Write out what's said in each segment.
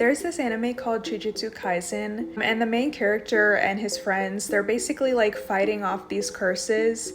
There's this anime called Jujutsu Kaisen, and the main character and his friends, they're basically like fighting off these curses,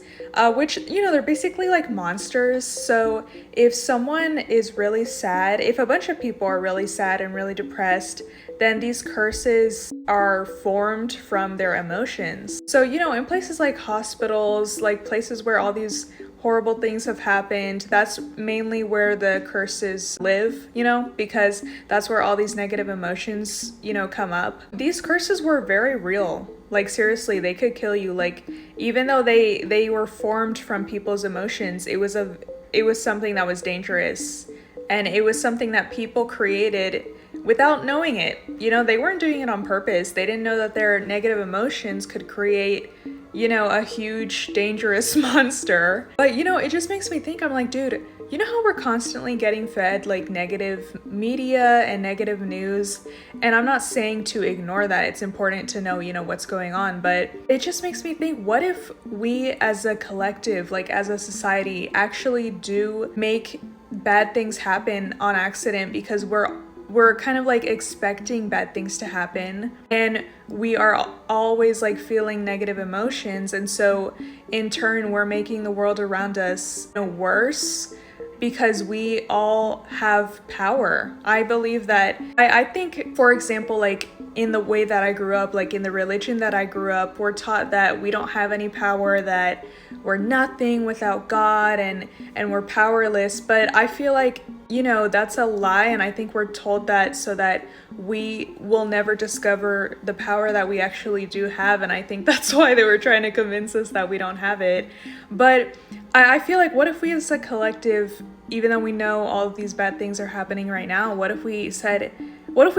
which, they're basically like monsters. So if someone is really sad, if a bunch of people are really sad and really depressed, then these curses are formed from their emotions. So, in places like hospitals, like places where all these horrible things have happened, that's mainly where the curses live, because that's where all these negative emotions, come up. These curses were very real. Like, seriously, they could kill you. Like, even though they were formed from people's emotions, it was something that was dangerous. And it was something that people created without knowing it. They weren't doing it on purpose. They didn't know that their negative emotions could create a huge dangerous monster. But it just makes me think, I'm like, dude, how we're constantly getting fed like negative media and negative news? And I'm not saying to ignore that. It's important to know, what's going on, but it just makes me think, what if we as a collective, like as a society, actually do make bad things happen on accident because we're kind of like expecting bad things to happen, and we are always like feeling negative emotions, and so in turn we're making the world around us worse because we all have power. I believe that I think, for example, like in the way that I grew up, like in the religion that I grew up, we're taught that we don't have any power, that we're nothing without God, and we're powerless. But I feel like that's a lie, and I think we're told that so that we will never discover the power that we actually do have, and I think that's why they were trying to convince us that we don't have it. But I feel like, what if we as a collective, even though we know all of these bad things are happening right now, what if we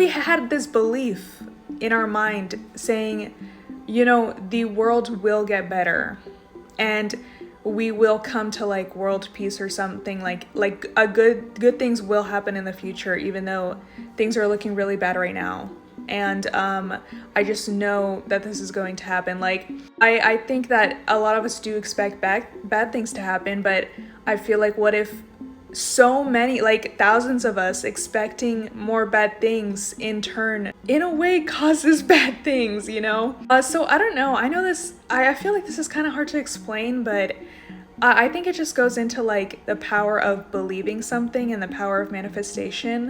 had this belief in our mind saying, the world will get better, and we will come to like world peace or something, like a good things will happen in the future, even though things are looking really bad right now. And I just know that this is going to happen. Like, I think that a lot of us do expect bad things to happen, but I feel like, what if so many, like thousands of us expecting more bad things in turn, in a way, causes bad things, So I don't know. I know this, I feel like this is kind of hard to explain, but I think it just goes into like the power of believing something and the power of manifestation.